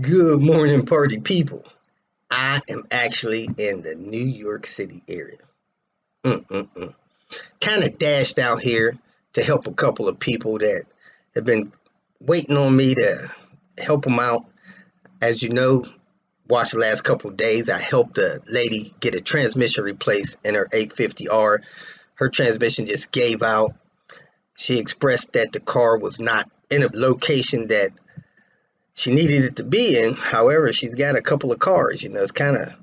Good morning, party people. I am actually in the New York City area. Mm-mm-mm. Kind of dashed out here to help a couple of people that have been waiting on me to help them out. As you know, watch the last couple of days, I helped a lady get a transmission replaced in her 850R. Her transmission just gave out. She expressed that the car was not in a location that she needed it to be in. However, she's got a couple of cars. It's kind of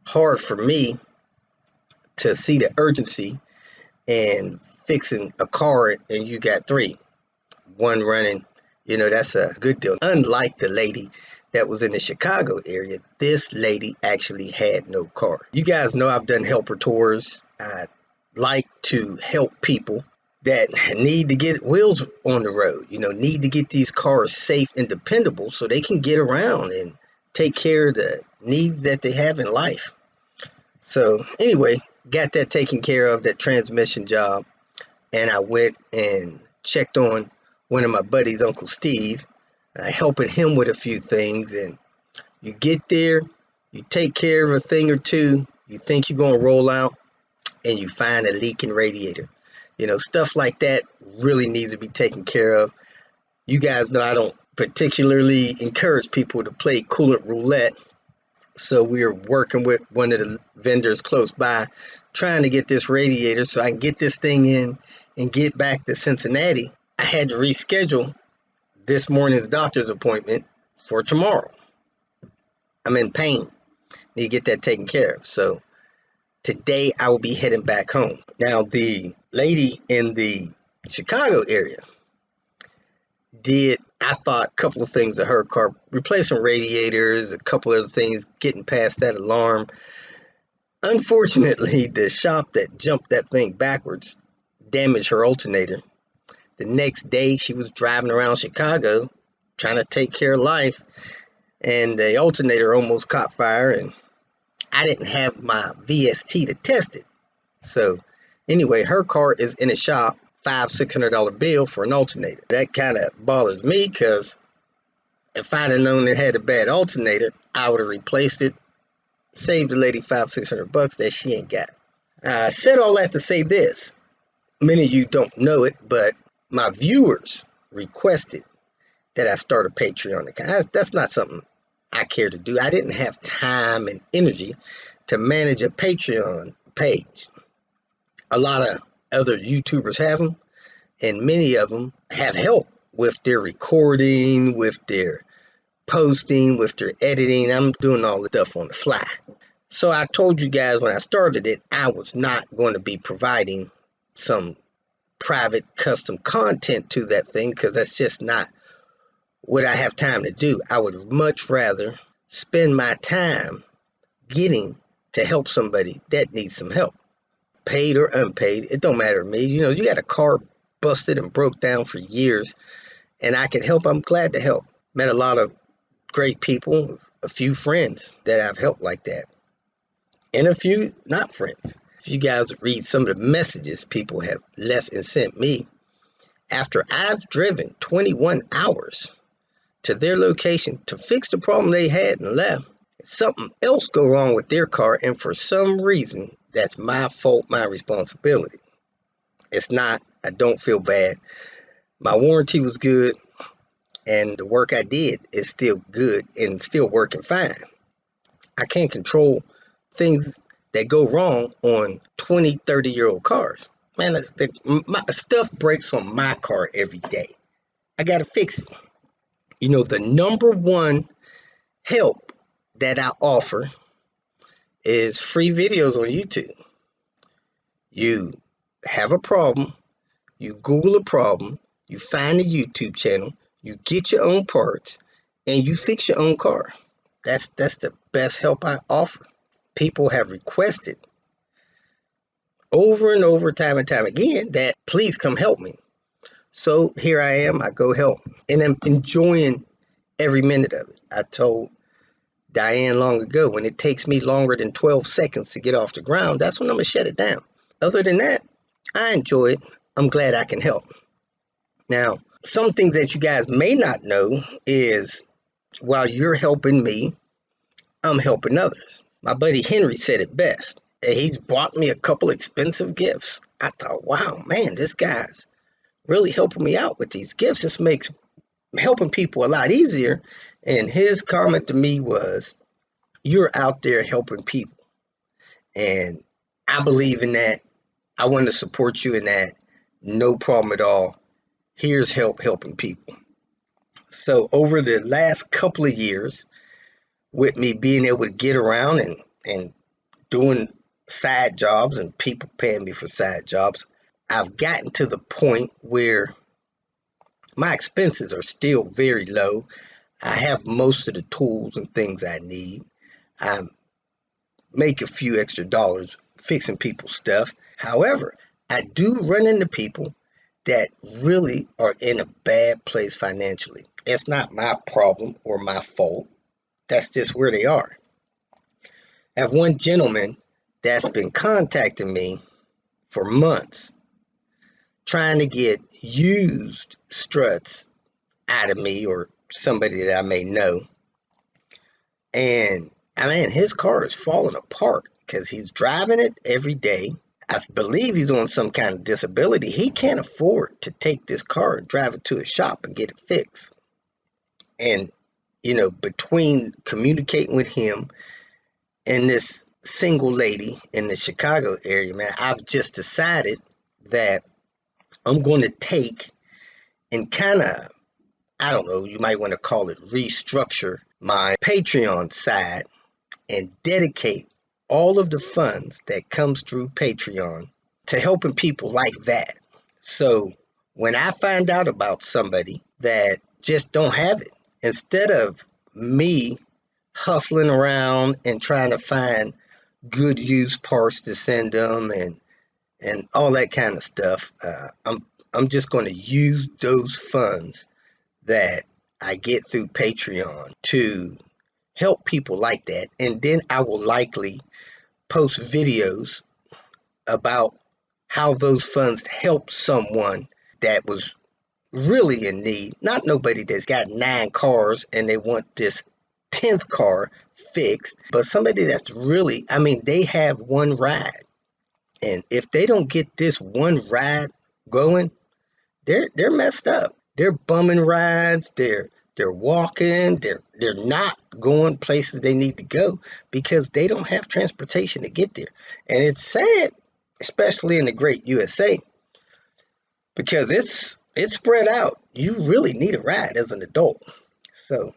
hard for me to see the urgency in fixing a car and you got three, one running. That's a good deal. Unlike the lady that was in the Chicago area, this lady actually had no car. You guys know I've done helper tours. I like to help people that need to get wheels on the road, need to get these cars safe and dependable so they can get around and take care of the needs that they have in life. So anyway, got that taken care of, that transmission job, and I went and checked on one of my buddies, Uncle Steve, helping him with a few things. And you get there, you take care of a thing or two, you think you're gonna roll out, and you find a leaking radiator. Stuff like that really needs to be taken care of. You guys know I don't particularly encourage people to play coolant roulette. So we are working with one of the vendors close by, trying to get this radiator so I can get this thing in and get back to Cincinnati. I had to reschedule this morning's doctor's appointment for tomorrow. I'm in pain. Need to get that taken care of. So today I will be heading back home. Now, the lady in the Chicago area did, I thought, a couple of things to her car, replacing radiators, a couple of things, getting past that alarm. Unfortunately, the shop that jumped that thing backwards damaged her alternator. The next day, she was driving around Chicago trying to take care of life, and the alternator almost caught fire, and I didn't have my VST to test it. So anyway, her car is in a shop, $500-$600 bill for an alternator. That kind of bothers me because if I'd have known it had a bad alternator, I would have replaced it, saved the lady $500-$600 that she ain't got. I said all that to say this. Many of you don't know it, but my viewers requested that I start a Patreon account. That's not something I care to do. I didn't have time and energy to manage a Patreon page. A lot of other YouTubers have them, and many of them have help with their recording, with their posting, with their editing. I'm doing all the stuff on the fly. So I told you guys when I started it, I was not going to be providing some private custom content to that thing because that's just not what I have time to do. I would much rather spend my time getting to help somebody that needs some help. Paid or unpaid, it don't matter to me. You got a car busted and broke down for years, and I can help. I'm glad to help. Met a lot of great people, a few friends that I've helped like that, and a few not friends. If you guys read some of the messages people have left and sent me after I've driven 21 hours to their location to fix the problem they had and left, something else go wrong with their car, and for some reason, that's my fault, my responsibility. It's not. I don't feel bad. My warranty was good, and the work I did is still good and still working fine. I can't control things that go wrong on 20, 30-year-old cars. Man, my stuff breaks on my car every day. I got to fix it. The number one help that I offer is free videos on YouTube. You have a problem, you Google a problem, you find a YouTube channel, you get your own parts, and you fix your own car. That's the best help I offer. People have requested over and over, time and time again, that please come help me. So here I am, I go help. And I'm enjoying every minute of it. I told Diane long ago, when it takes me longer than 12 seconds to get off the ground, that's when I'm going to shut it down. Other than that, I enjoy it. I'm glad I can help. Now, something that you guys may not know is While you're helping me, I'm helping others. My buddy Henry said it best. He's bought me a couple expensive gifts. I thought, wow, man, this guy's really helping me out with these gifts. This makes helping people a lot easier. And his comment to me was, you're out there helping people. And I believe in that. I want to support you in that. No problem at all. Here's helping people. So over the last couple of years, with me being able to get around and doing side jobs and people paying me for side jobs, I've gotten to the point where my expenses are still very low. I have most of the tools and things I need. I make a few extra dollars fixing people's stuff. However, I do run into people that really are in a bad place financially. It's not my problem or my fault. That's just where they are. I have one gentleman that's been contacting me for months trying to get used struts out of me or somebody that I may know. And I mean, his car is falling apart because he's driving it every day. I believe he's on some kind of disability. He can't afford to take this car and drive it to a shop and get it fixed. And, between communicating with him and this single lady in the Chicago area, man, I've just decided that I'm going to take and kind of, I don't know, you might want to call it restructure my Patreon side and dedicate all of the funds that comes through Patreon to helping people like that. So when I find out about somebody that just don't have it, instead of me hustling around and trying to find good used parts to send them and all that kind of stuff, I'm just going to use those funds that I get through Patreon to help people like that. And then I will likely post videos about how those funds help someone that was really in need. Not nobody that's got 9 cars and they want this 10th car fixed, but somebody that's really, I mean, they have one ride. And if they don't get this one ride going, they're messed up. They're bumming rides, they're walking, they're not going places they need to go because they don't have transportation to get there. And it's sad, especially in the great USA, because it's spread out. You really need a ride as an adult. So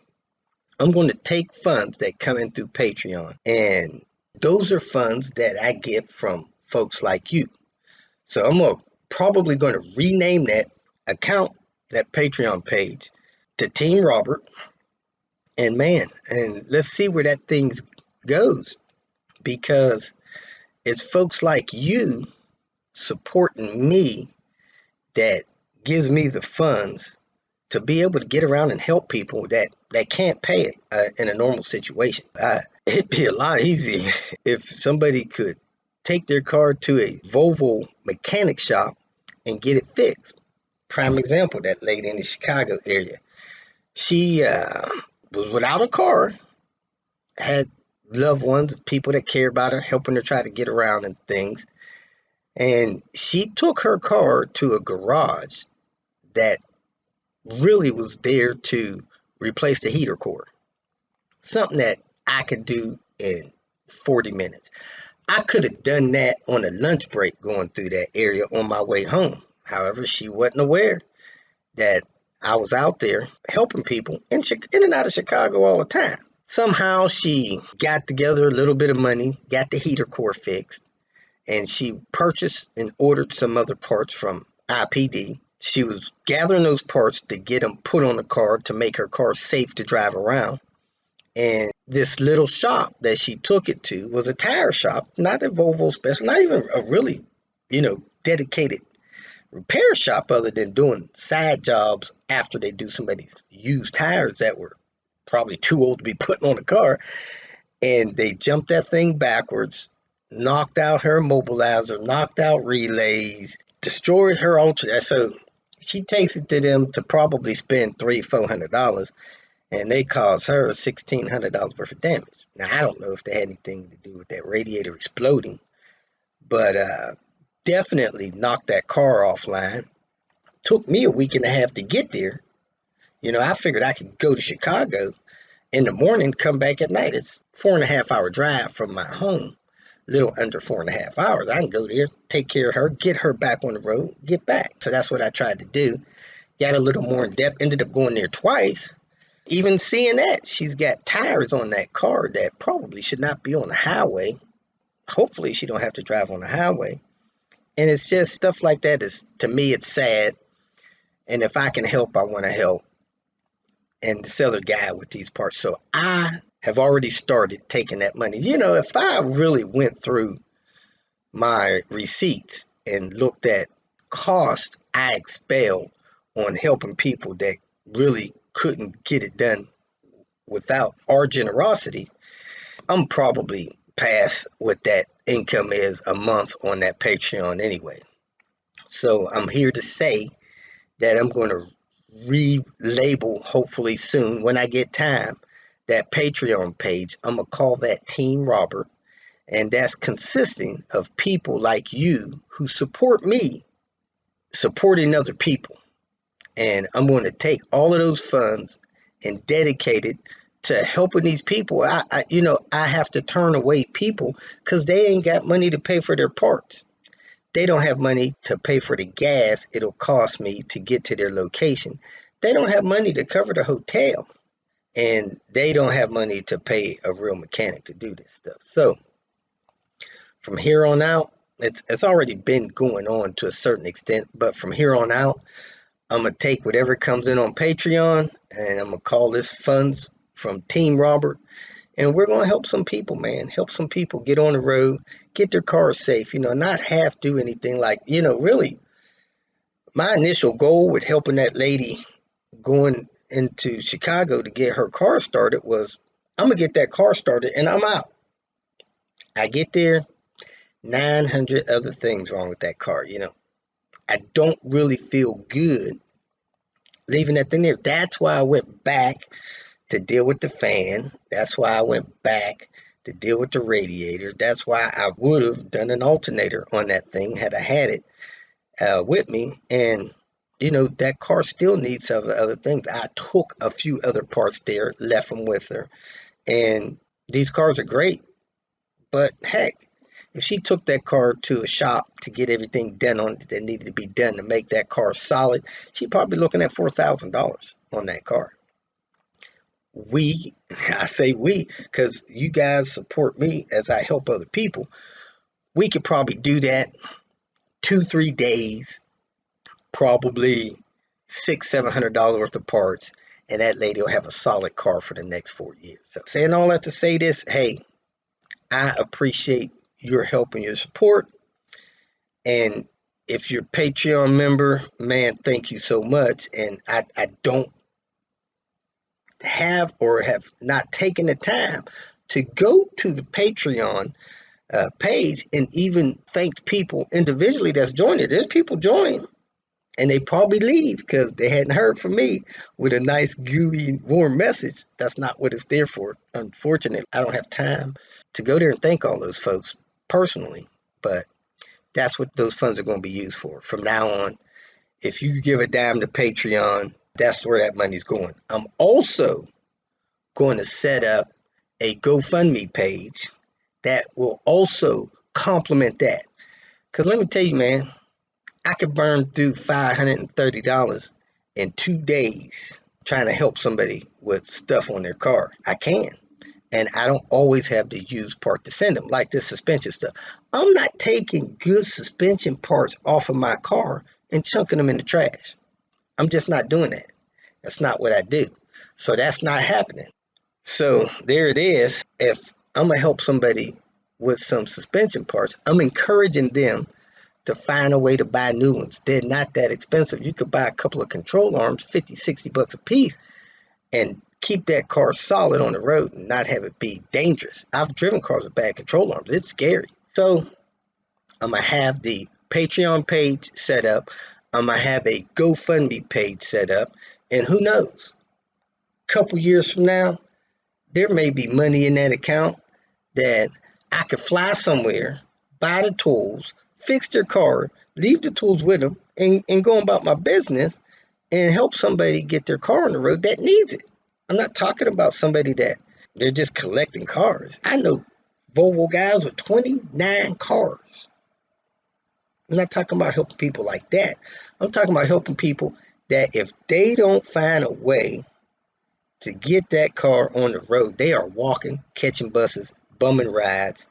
I'm going to take funds that come in through Patreon, and those are funds that I get from folks like you. So probably going to rename that account, that Patreon page, to Team Robert. And man, and let's see where that thing goes, because it's folks like you supporting me that gives me the funds to be able to get around and help people that can't pay it in a normal situation. It'd be a lot easier if somebody could take their car to a Volvo mechanic shop and get it fixed. Prime example, that lady in the Chicago area. She was without a car, had loved ones, people that care about her, helping her try to get around and things. And she took her car to a garage that really was there to replace the heater core. Something that I could do in 40 minutes. I could have done that on a lunch break going through that area on my way home. However, she wasn't aware that I was out there helping people in and out of Chicago all the time. Somehow she got together a little bit of money, got the heater core fixed, and she purchased and ordered some other parts from IPD. She was gathering those parts to get them put on the car to make her car safe to drive around. And this little shop that she took it to was a tire shop, not a Volvo special, not even a really, dedicated repair shop, other than doing side jobs after they do somebody's used tires that were probably too old to be putting on a car. And they jumped that thing backwards, knocked out her immobilizer, knocked out relays, destroyed her alternator. So she takes it to them to probably spend $300-400. and they caused her $1,600 worth of damage. Now, I don't know if they had anything to do with that radiator exploding, but definitely knocked that car offline. Took me a week and a half to get there. I figured I could go to Chicago in the morning, come back at night. It's 4.5 hour drive from my home, a little under 4.5 hours. I can go there, take care of her, get her back on the road, get back. So that's what I tried to do. Got a little more in depth, ended up going there twice. Even seeing that, she's got tires on that car that probably should not be on the highway. Hopefully she don't have to drive on the highway. And it's just stuff like that is, to me, it's sad. And if I can help, I want to help and sell a guy with these parts. So I have already started taking that money. If I really went through my receipts and looked at cost I expelled on helping people that really couldn't get it done without our generosity, I'm probably past what that income is a month on that Patreon anyway. So I'm here to say that I'm going to relabel, hopefully soon when I get time, that Patreon page. I'm going to call that Team Robert. And that's consisting of people like you who support me, supporting other people. And I'm going to take all of those funds and dedicate it to helping these people. I have to turn away people because they ain't got money to pay for their parts. They don't have money to pay for the gas it'll cost me to get to their location. They don't have money to cover the hotel. And they don't have money to pay a real mechanic to do this stuff. So from here on out, it's already been going on to a certain extent, but from here on out, I'm going to take whatever comes in on Patreon, and I'm going to call this funds from Team Robert. And we're going to help some people, man. Help some people get on the road, get their cars safe, not have to do anything like, really, my initial goal with helping that lady going into Chicago to get her car started was, I'm going to get that car started and I'm out. I get there, 900 other things wrong with that car, I don't really feel good leaving that thing there. That's why I went back to deal with the fan. That's why I went back to deal with the radiator. That's why I would have done an alternator on that thing had I had it with me. And, that car still needs other things. I took a few other parts there, left them with her. And these cars are great. But heck, if she took that car to a shop to get everything done on it that needed to be done to make that car solid, she'd probably be looking at $4,000 on that car. I say we, because you guys support me as I help other people. We could probably do that 2-3 days, probably $600-$700 worth of parts, and that lady will have a solid car for the next 4 years. So saying all that to say this, hey, I appreciate your help and your support. And if you're a Patreon member, man, thank you so much. And I don't have or have not taken the time to go to the Patreon page and even thank people individually that's joined it. There's people join and they probably leave because they hadn't heard from me with a nice, gooey, warm message. That's not what it's there for. Unfortunately, I don't have time to go there and thank all those folks personally, but that's what those funds are going to be used for. From now on, if you give a dime to Patreon, that's where that money's going. I'm also going to set up a GoFundMe page that will also complement that. Because let me tell you, man, I could burn through $530 in 2 days trying to help somebody with stuff on their car. I can. And I don't always have the used part to send them, like this suspension stuff. I'm not taking good suspension parts off of my car and chunking them in the trash. I'm just not doing that. That's not what I do. So that's not happening. So there it is. If I'm going to help somebody with some suspension parts, I'm encouraging them to find a way to buy new ones. They're not that expensive. You could buy a couple of control arms, $50-$60 a piece, and keep that car solid on the road and not have it be dangerous. I've driven cars with bad control arms. It's scary. So I'm going to have the Patreon page set up. I'm going to have a GoFundMe page set up. And who knows? couple years from now, there may be money in that account that I could fly somewhere, buy the tools, fix their car, leave the tools with them, and go about my business and help somebody get their car on the road that needs it. I'm not talking about somebody that they're just collecting cars. I know Volvo guys with 29 cars. I'm not talking about helping people like that. I'm talking about helping people that if they don't find a way to get that car on the road, they are walking, catching buses, bumming rides,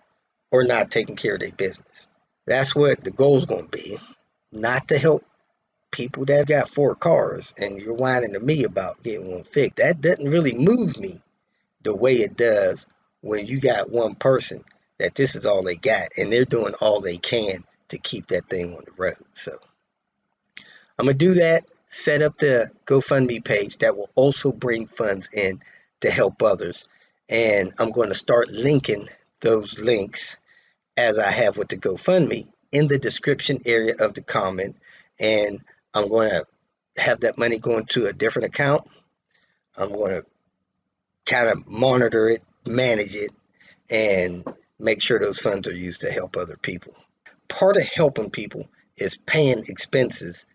or not taking care of their business. That's what the goal is going to be. Not to help people that got 4 cars and you're whining to me about getting one fixed. That doesn't really move me the way it does when you got one person that this is all they got and they're doing all they can to keep that thing on the road. So I'm going to do that, set up the GoFundMe page that will also bring funds in to help others. And I'm going to start linking those links as I have with the GoFundMe in the description area of the comment. And I'm going to have that money going to a different account. I'm going to kind of monitor it, manage it, and make sure those funds are used to help other people. Part of helping people is paying expenses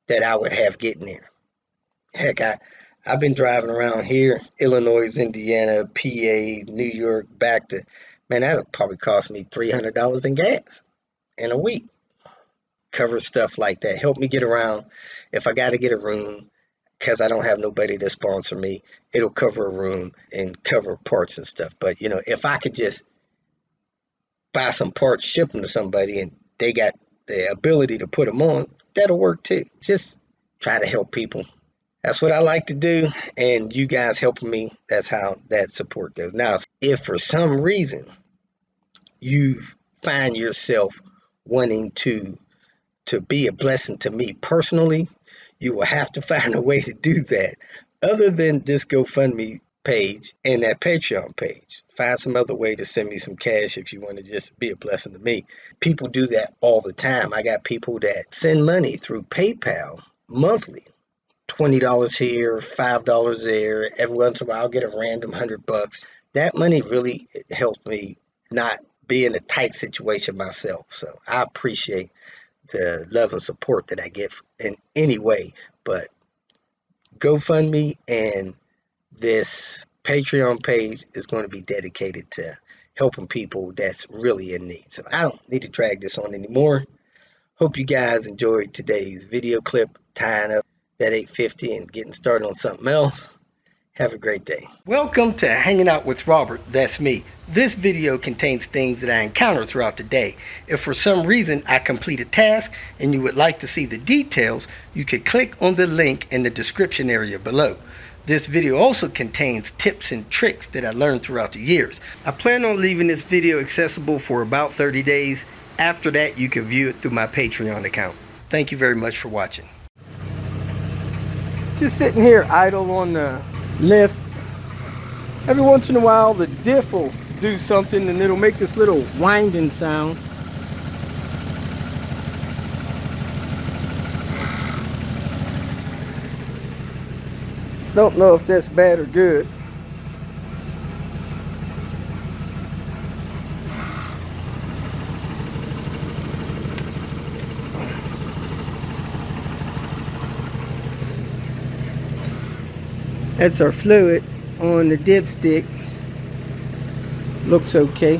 that I would have getting there. Heck, I've been driving around here, Illinois, Indiana, PA, New York, back to, man, that'll probably cost me $300 in gas in a week. Cover stuff like that. Help me get around. If I got to get a room, because I don't have nobody to sponsor me, it'll cover a room and cover parts and stuff. But, you know, if I could just buy some parts, ship them to somebody, and they got the ability to put them on, that'll work too. Just try to help people. That's what I like to do, and you guys helping me, that's how that support goes. Now, if for some reason you find yourself wanting to be a blessing to me personally, you will have to find a way to do that other than this GoFundMe page and that Patreon page. Find some other way to send me some cash if you want to just be a blessing to me. People do that all the time. I got people that send money through PayPal monthly. $20 here, $5 there. Every once in a while I'll get a random $100. That money really helps me not be in a tight situation myself. So I appreciate the love and support that I get in any way. But GoFundMe and this Patreon page is going to be dedicated to helping people that's really in need. So I don't need to drag this on anymore. Hope you guys enjoyed today's video clip, tying up that 850 and getting started on something else. Have a great day. Welcome to Hanging Out with Robert. That's me. This video contains things that I encounter throughout the day. If for some reason I complete a task and you would like to see the details, you can click on the link in the description area below. This video also contains tips and tricks that I learned throughout the years. I plan on leaving this video accessible for about 30 days. After that, you can view it through my Patreon account. Thank you very much for watching. Just sitting here idle on the lift. Every once in a while the diff will do something and it'll make this little winding sound. Don't know if that's bad or good. That's our fluid on the dipstick. Looks okay.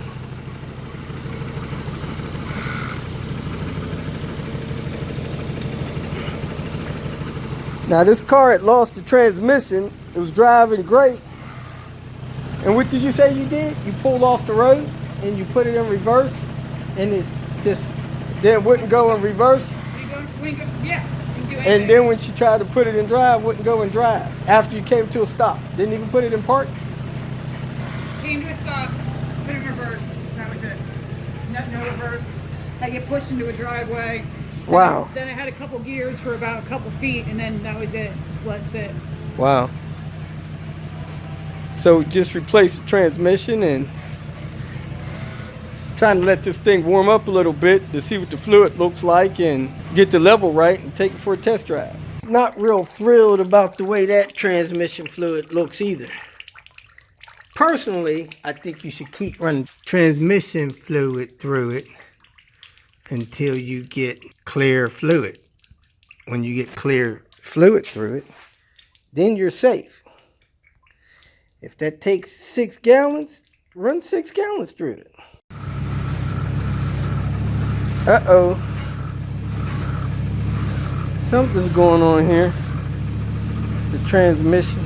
Now this car had lost the transmission. It was driving great. And what did you say you did? You pulled off the road and you put it in reverse and it just then wouldn't go in reverse? Yeah. And then when she tried to put it in drive, wouldn't go in drive. After you came to a stop. Didn't even put it in park? Came to a stop, put it in reverse. That was it. No reverse. I get pushed into a driveway. Wow. Then I had a couple gears for about a couple feet, and then that was it. Just let it sit. Wow. So just replace the transmission and trying to let this thing warm up a little bit to see what the fluid looks like and get the level right and take it for a test drive. not real thrilled about the way that transmission fluid looks either. Personally, I think you should keep running transmission fluid through it until you get clear fluid. When you get clear fluid through it, then you're safe. If that takes 6 gallons, run 6 gallons through it. Uh-oh. Something's going on here. The transmission.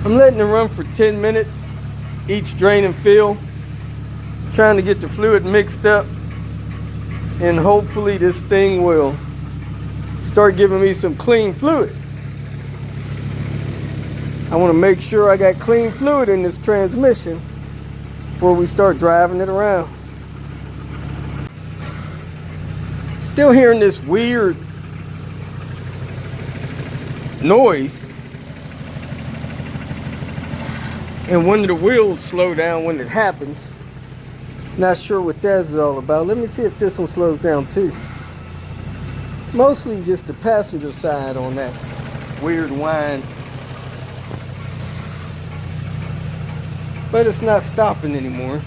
I'm letting it run for 10 minutes, each drain and fill, trying to get the fluid mixed up, and hopefully this thing will start giving me some clean fluid. I want to make sure I got clean fluid in this transmission before we start driving it around. Still hearing this weird noise. And one of the wheels slow down when it happens. Not sure what that's all about. Let me see if this one slows down too. Mostly just the passenger side on that weird whine. But it's not stopping anymore.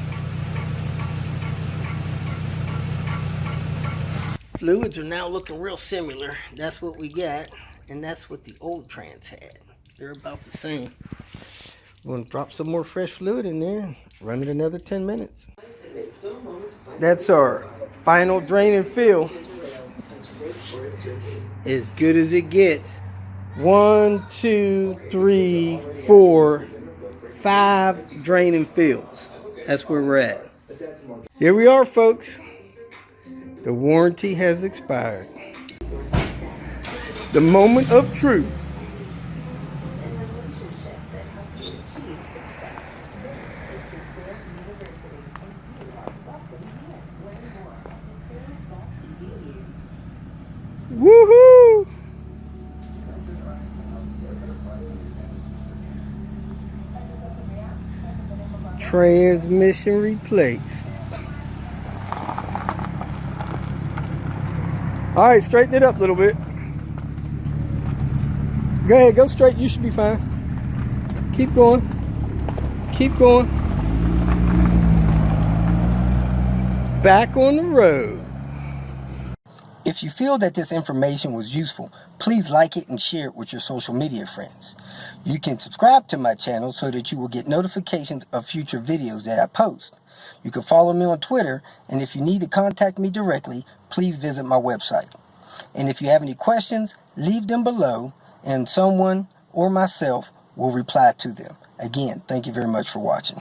Fluids are now looking real similar. That's what we got. And that's what the old trans had. They're about the same. We're going to drop some more fresh fluid in there and run it another 10 minutes. That's our final drain and fill. As good as it gets. 1, 2, 3, 4, 5 drain and fills. That's where we're at. Here we are, folks. The warranty has expired. The moment of truth. Woohoo! Transmission replaced. All right, straighten it up a little bit. Go ahead, go straight. You should be fine. Keep going. Keep going. Back on the road. If you feel that this information was useful, please like it and share it with your social media friends. You can subscribe to my channel so that you will get notifications of future videos that I post. You can follow me on Twitter, and if you need to contact me directly, please visit my website. And if you have any questions, leave them below, and someone or myself will reply to them. Again, thank you very much for watching.